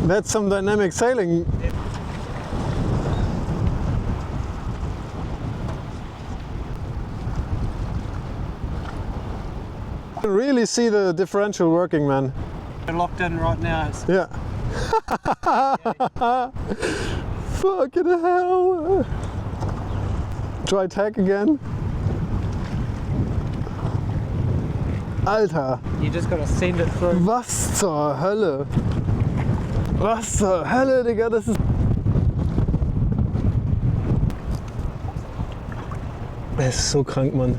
That's some dynamic sailing. You can really see the differential working, man. We're locked in right now. It's Yeah. Fucking hell. Try tack again. Alter, you just gotta send it through. was zur Hölle? Was zur Hölle, Digga, das ist... Es ist so krank, Mann.